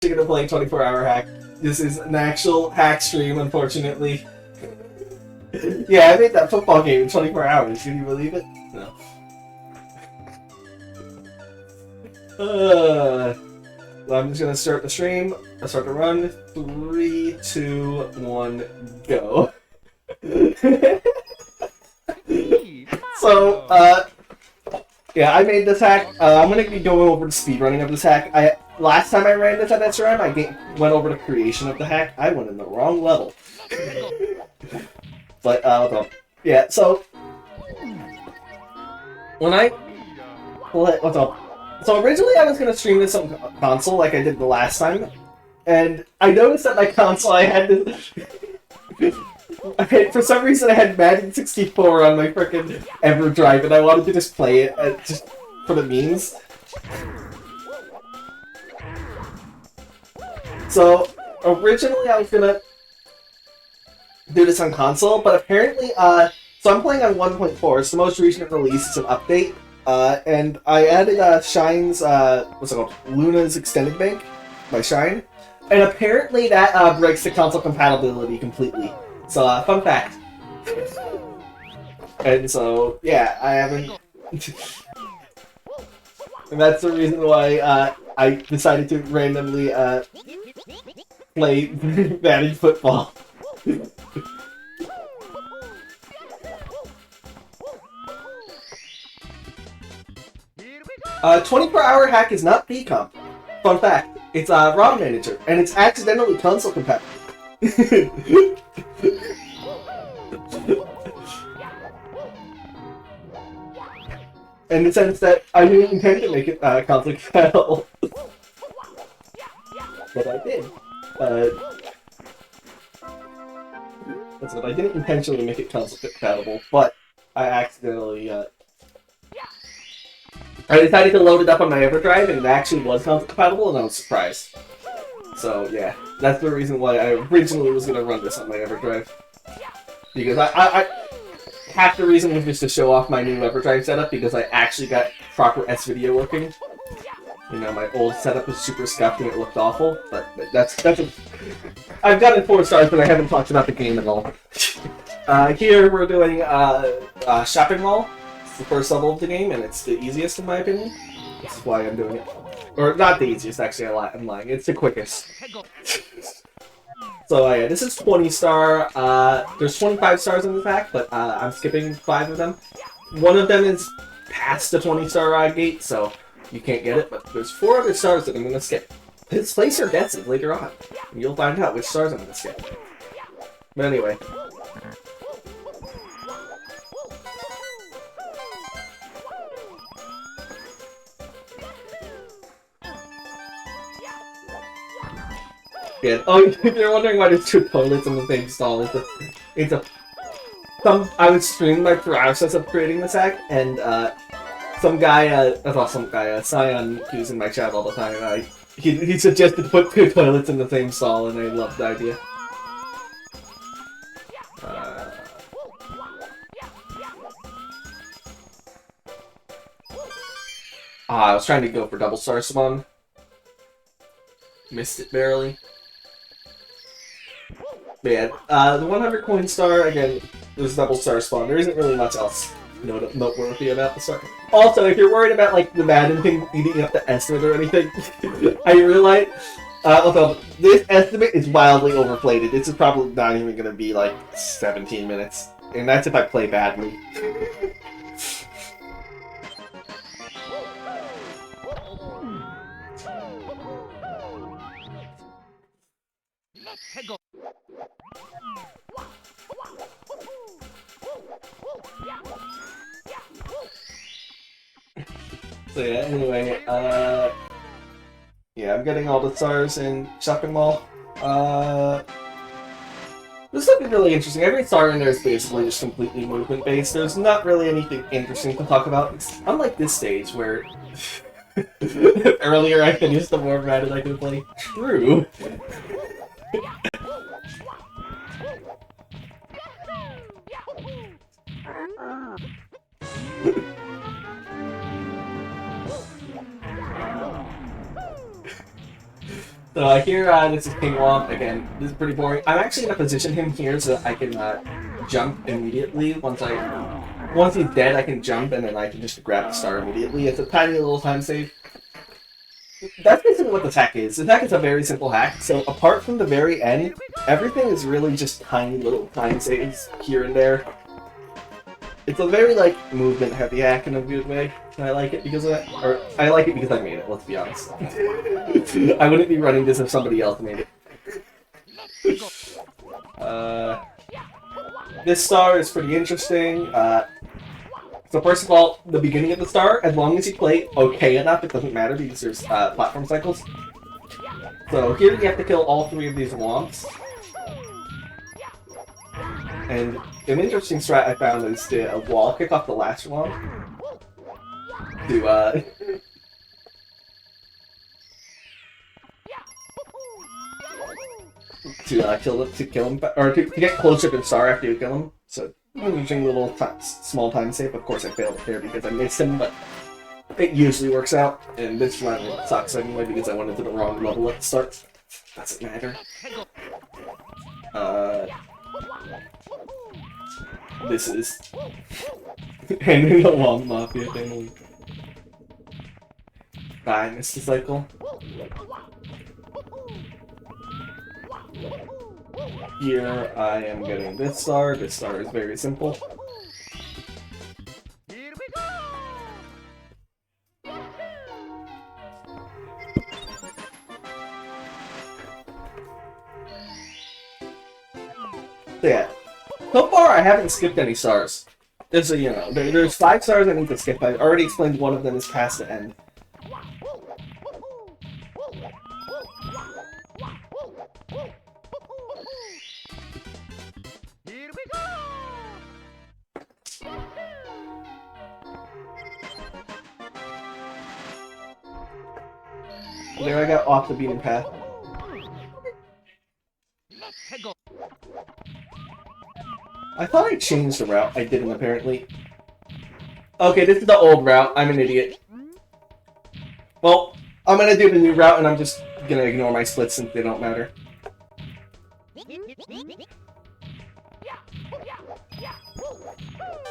gonna play 24-hour hack. This is an actual hack stream, unfortunately. Yeah, I made that football game in 24 hours. Can you believe it? No. Well, I'm just gonna start the stream. I'll start the run. 3, 2, 1, go. So, yeah, I made this hack. I'm gonna be going over the speedrunning of this hack. Last time I ran this at SRM, I went over the creation of the hack. I went in the wrong level. But, yeah, so... When I... What's up? So originally I was gonna stream this on console like I did the last time, and I noticed that my console I had this... for some reason I had Madden 64 on my frickin' EverDrive, and I wanted to just play it just for the memes. So originally I was gonna do this on console, but apparently, so I'm playing on 1.4. It's the most recent release. It's an update. And I added Shine's, what's it called? Luna's Extended Bank by Shine. And apparently that breaks the console compatibility completely. So, fun fact. And so, yeah, I haven't... And that's the reason why I decided to randomly play Madden football. 24-hour hack is not PCOM. Fun fact, it's ROM manager, and it's accidentally console compatible. In the sense that I didn't intend to make it console compatible. But I did. That's what I didn't intentionally make it console compatible, but I accidentally I decided to load it up on my EverDrive, and it actually was console compatible, and I was surprised. So yeah, that's the reason why I originally was gonna run this on my EverDrive. Because I half the reason was just to show off my new EverDrive setup, because I actually got proper S-Video working. You know, my old setup was super scuffed and it looked awful, but that's a... I've gotten 4 stars, but I haven't talked about the game at all. Here we're doing Shopping Mall. It's the first level of the game, and it's the easiest in my opinion. This is why I'm doing it. Or not the easiest, actually, I'm lying. It's the quickest. So yeah, this is 20 star. There's 25 stars in the pack, but I'm skipping 5 of them. One of them is past the 20 star gate, so you can't get it, but there's 4 other stars that I'm going to skip. It's place your bets later on, and you'll find out which stars I'm going to skip. But anyway. Yeah. Oh, if you're wondering why there's 2 toilets in the same stall, I was streaming my process of creating this hack, and some guy, Scion, who's in my chat all the time, he suggested to put 2 toilets in the same stall, and I loved the idea. I was trying to go for double star spawn. Missed it barely. But yeah, the 100 coin star, again, there's double star spawn. There isn't really much else noteworthy about the star. Also, if you're worried about like the Madden thing eating up the estimate or anything, I realize, although this estimate is wildly overplayed. This is probably not even going to be like 17 minutes. And that's if I play badly. So yeah, anyway, yeah, I'm getting all the stars in Shopping Mall. This is looking really interesting. Every star in there is basically just completely movement-based. There's not really anything interesting to talk about. It's unlike this stage, where earlier I finished the more Madden I could play. True. So here, this is King Womp. Again, this is pretty boring. I'm actually going to position him here so that I can jump immediately. Once he's dead, I can jump and then I can just grab the star immediately. It's a tiny little time save. That's basically what this hack is. This hack is a very simple hack. So apart from the very end, everything is really just tiny little time saves here and there. It's a very, like, movement-heavy hack in a good way, and I like it because of that. Or, I like it because I made it, let's be honest. I wouldn't be running this if somebody else made it. This star is pretty interesting. So first of all, the beginning of the star, as long as you play okay enough, it doesn't matter because there's platform cycles. So here you have to kill all 3 of these womps. And an interesting strat I found is to wall kick off the last one. To kill him, or to get closer to the star after you kill him. So I'm using a little small time save. Of course I failed it there because I missed him, but it usually works out. And this run it sucks anyway because I went into the wrong level at the start. Doesn't matter. This is handing the Womp Mafia family. I missed the cycle. Here I am getting this star. This star is very simple. So yeah. So far, I haven't skipped any stars. There's there's 5 stars I need to skip. I already explained one of them is past the end. There I got off the beaten path. I thought I changed the route. I didn't, apparently. Okay, this is the old route. I'm an idiot. Well, I'm gonna do the new route, and I'm just gonna ignore my splits since they don't matter.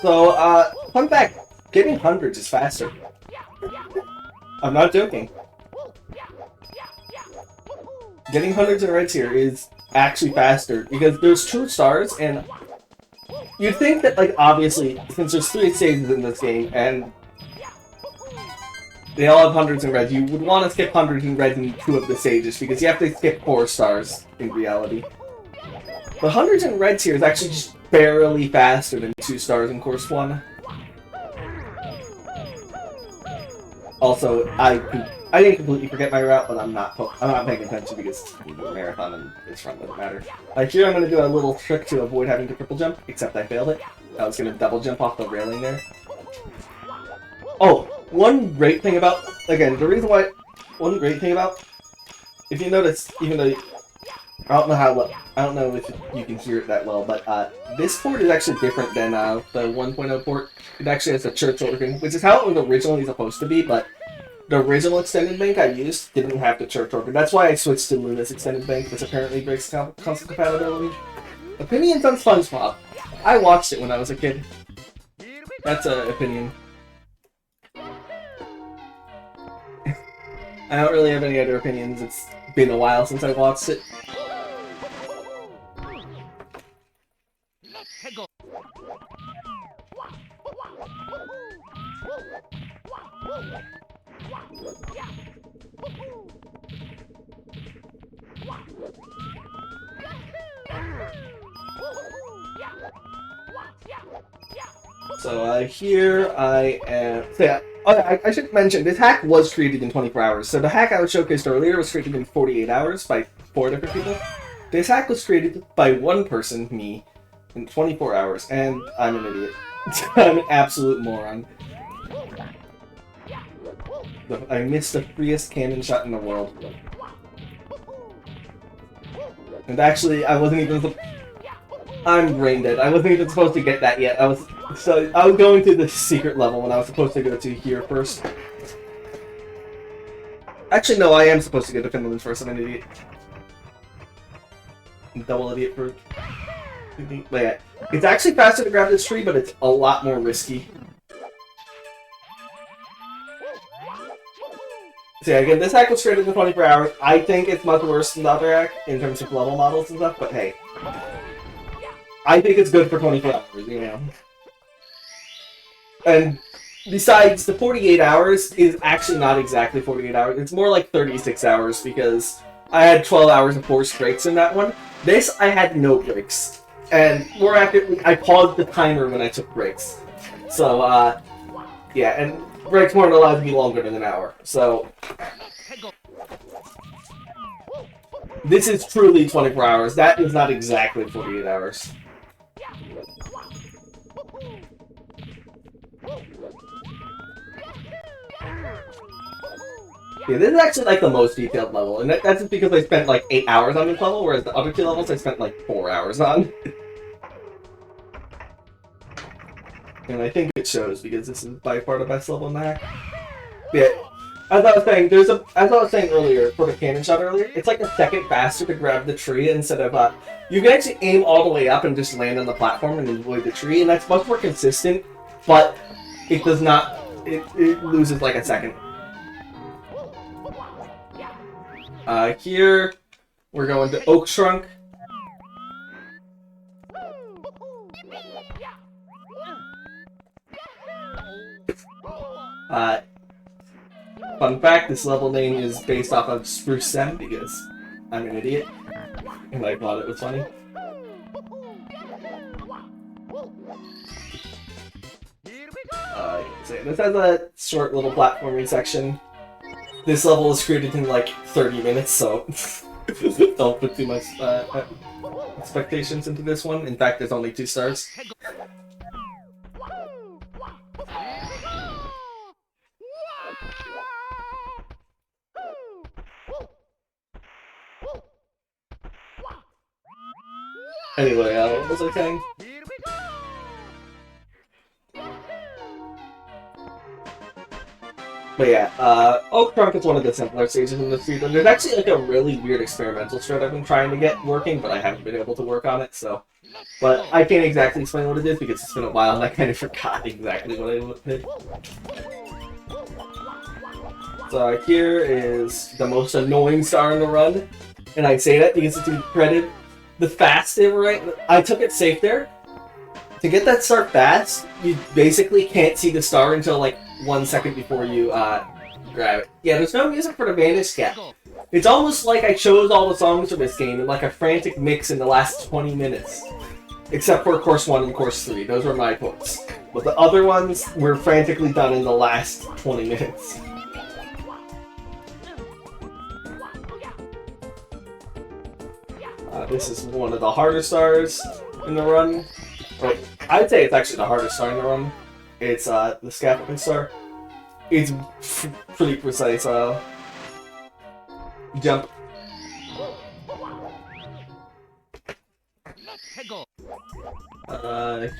So, fun fact, getting hundreds is faster. I'm not joking. Getting hundreds and reds here is actually faster, because there's 2 stars, and you'd think that, like, obviously, since there's 3 stages in this game, and they all have hundreds and reds, you would want to skip hundreds and reds in 2 of the stages, because you have to skip 4 stars, in reality. But hundreds and reds here is actually just barely faster than 2 stars in course 1. Also, I didn't completely forget my route, but I'm not paying attention because it's a marathon and this run doesn't matter. Here I'm going to do a little trick to avoid having to triple jump, except I failed it. I was going to double jump off the railing there. Oh, one great thing about, again, if you notice, even though, I don't know if you can hear it that well, but this port is actually different than the 1.0 port. It actually has a church organ, which is how it was originally supposed to be, but the original extended bank I used didn't have the church organ. That's why I switched to Luna's extended bank, which apparently breaks console compatibility. Opinions on SpongeBob. I watched it when I was a kid. That's an opinion. I don't really have any other opinions. It's been a while since I watched it. So here I am. So yeah, I should mention this hack was created in 24 hours. So the hack I was showcased earlier was created in 48 hours by 4 different people. This hack was created by one person, me, in 24 hours, and I'm an idiot. I'm an absolute moron. I missed the freest cannon shot in the world. And actually, I wasn't even. I'm brain dead. I wasn't even supposed to get that yet. I was going to the secret level when I was supposed to go to here first. Actually, no, I am supposed to go to Finland first. I'm an idiot. Double idiot for... But yeah, it's actually faster to grab this tree, but it's a lot more risky. So yeah, again, this hack was created in 24 hours. I think it's much worse than the other hack in terms of level models and stuff, but hey. I think it's good for 24 hours, you know. And besides, the 48 hours is actually not exactly 48 hours. It's more like 36 hours because I had 12 hours of forced breaks in that one. This, I had no breaks. And more accurately, I paused the timer when I took breaks. So, yeah, and breaks weren't allowed to be longer than an hour. So, this is truly 24 hours. That is not exactly 48 hours. Yeah, this is actually like the most detailed level, and that's just because I spent like 8 hours on this level, whereas the other 2 levels I spent like 4 hours on. And I think it shows because this is by far the best level in the hack. Yeah, as I was saying, as I was saying earlier for the cannon shot earlier, it's like a second faster to grab the tree instead of you can actually aim all the way up and just land on the platform and avoid the tree, and that's much more consistent. But it does not. It loses like a second. Here, we're going to Oak Trunk. Fun fact, this level name is based off of Spruce Sem because I'm an idiot, and I thought it was funny. So this has a short little platforming section. This level is created in like 30 minutes, so don't put too much expectations into this one. In fact, there's only 2 stars. Anyway, what was I saying? But yeah, Oak Trunk is one of the simpler stages in the speedrun. There's actually like a really weird experimental strat I've been trying to get working, but I haven't been able to work on it, so... But I can't exactly explain what it is because it's been a while and I kind of forgot exactly what I did. So here is the most annoying star in the run, and I say that because it's credit the fast they were right. I took it safe there. To get that star fast, you basically can't see the star until like 1 second before you grab it. Yeah, there's no music for the Vanish Cap. It's almost like I chose all the songs for this game in like a frantic mix in the last 20 minutes. Except for Course 1 and Course 3. Those were my quotes. But the other ones were frantically done in the last 20 minutes. This is one of the harder stars in the run. Wait, I'd say it's actually the hardest star in the run. It's the scaffolding star. It's pretty precise. Jump.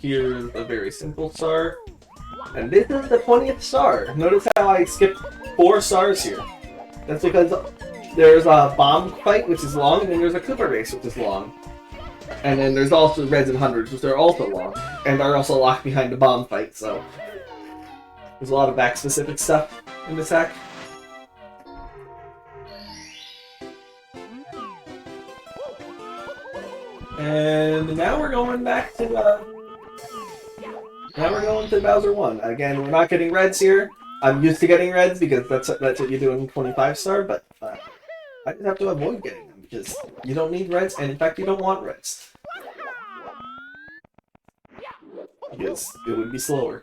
Here's a very simple star. And this is the 20th star. Notice how I skipped 4 stars here. That's because there's a bomb fight, which is long, and then there's a Cooper race, which is long. And then there's also Reds and Hundreds, which are also long, and are also locked behind the bomb fight, so... There's a lot of back-specific stuff in this hack. And now we're going back to, now we're going to Bowser 1. Again, we're not getting Reds here. I'm used to getting Reds because that's what you do in 25 star, but I just have to avoid getting them because you don't need Reds, and in fact you don't want Reds. Because it would be slower.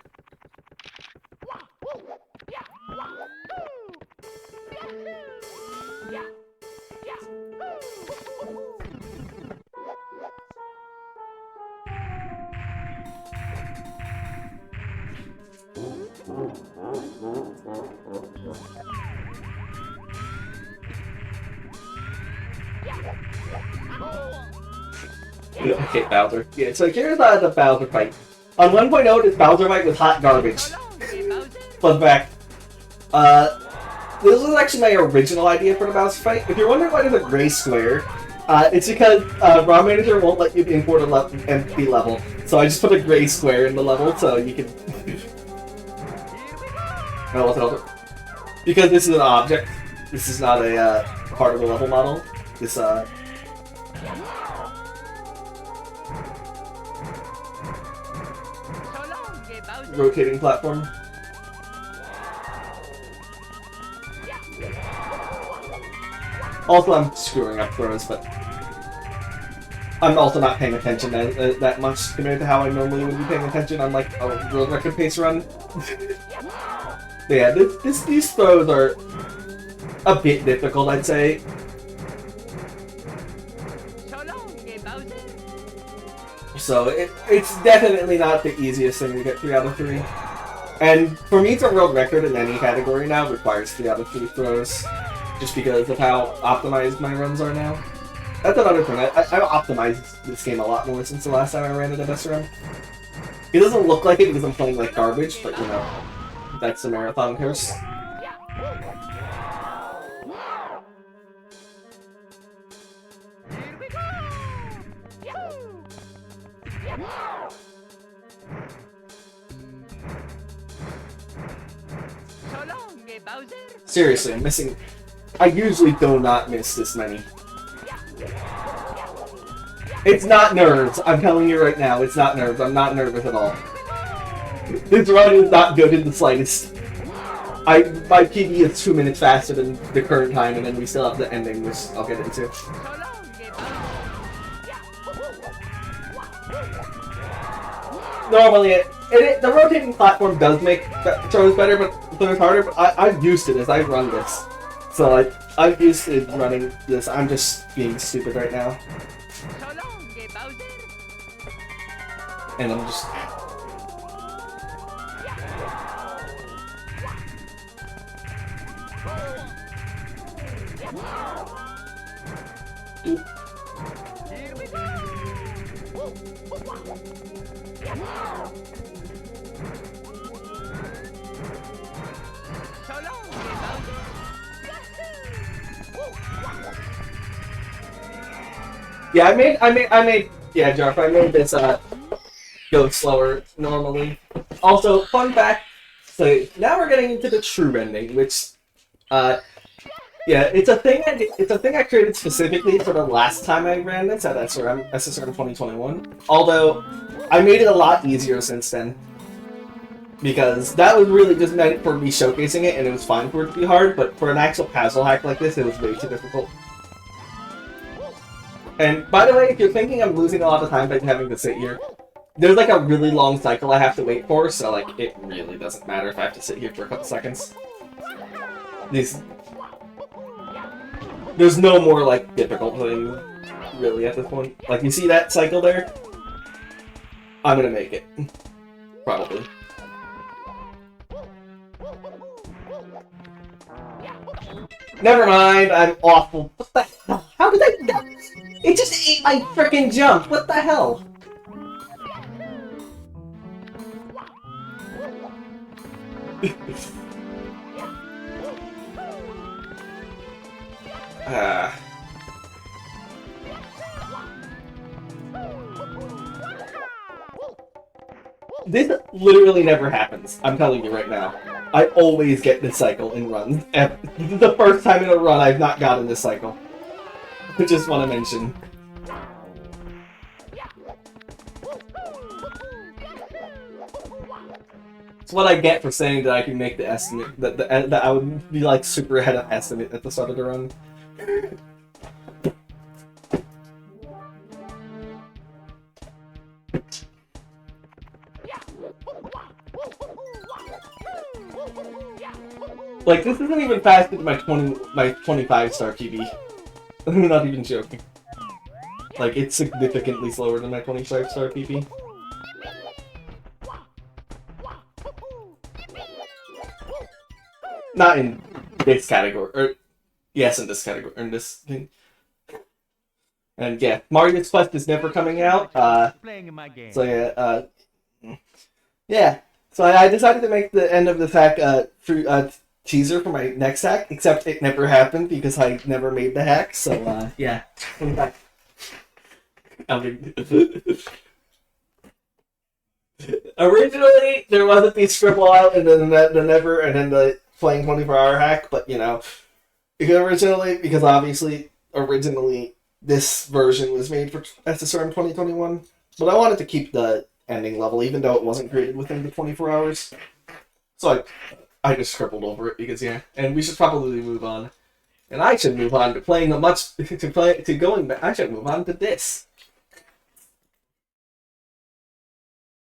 Okay, Bowser. Yeah, so here's the Bowser fight. On 1.0, this Bowser fight was hot garbage. Fun fact. The this was actually my original idea for the bouncer fight. If you're wondering why there's a gray square, it's because ROM Manager won't let you import an empty level. So I just put a gray square in the level so you can... No, what's it called? Because this is an object. This is not a part of the level model. This rotating platform. Also, I'm screwing up throws, but I'm also not paying attention that much compared to how I normally would be paying attention on like a world record pace run. Yeah, these throws are a bit difficult, I'd say. So it's definitely not the easiest thing to get 3 out of 3. And for me to world record in any category now requires 3 out of 3 throws, just because of how optimized my runs are now. That's another thing. I've optimized this game a lot more since the last time I ran it at WSRM. It doesn't look like it because I'm playing like garbage, but you know, that's the marathon curse. Seriously, I'm missing... I usually do not miss this many. It's not nerves, I'm telling you right now, it's not nerves. I'm not nervous at all. This run is not good in the slightest. My PB is 2 minutes faster than the current time, and then we still have the ending, which I'll get into. Normally, the rotating platform does make throws better, but throws harder. But I'm used to this. I've run this, so I'm used to running this. I'm just being stupid right now, and I'm just. Yeah, yeah, Jarf, I made this, go slower normally. Also, fun fact, so now we're getting into the true ending, which, yeah, it's a thing I created specifically for the last time I ran this at WSRM 2021. Although, I made it a lot easier since then. Because that was really just meant for me showcasing it, and it was fine for it to be hard, but for an actual puzzle hack like this, it was way too difficult. And by the way, if you're thinking I'm losing a lot of time by having to sit here, there's like a really long cycle I have to wait for, so like it really doesn't matter if I have to sit here for a couple seconds. There's no more like difficult thing really at this point. Like you see that cycle there? I'm gonna make it. Probably. Never mind, I'm awful. What the hell? How did I... It just ate my frickin' jump! What the hell? This literally never happens. I'm telling you right now. I always get this cycle in runs. This is the first time in a run I've not gotten this cycle. I just want to mention. It's what I get for saying that I can make the estimate, that I would be like super ahead of estimate at the start of the run. Like, this isn't even faster than my 25-star PB. I'm not even joking. Like, it's significantly slower than my 25-star PB. Not in this category, or yes, in this category, in this thing. And yeah, Mario's Quest is never coming out. So yeah, yeah. So I decided to make the end of the hack teaser for my next hack, except it never happened because I never made the hack, so, yeah. I'm back. Originally, there wasn't the scribble out and then the playing 24-hour hack, but, you know, because originally, this version was made for SSRM 2021, but I wanted to keep the ending level, even though it wasn't created within the 24 hours. So I just scribbled over it because, yeah, and we should probably move on. And I should move on to playing I should move on to this.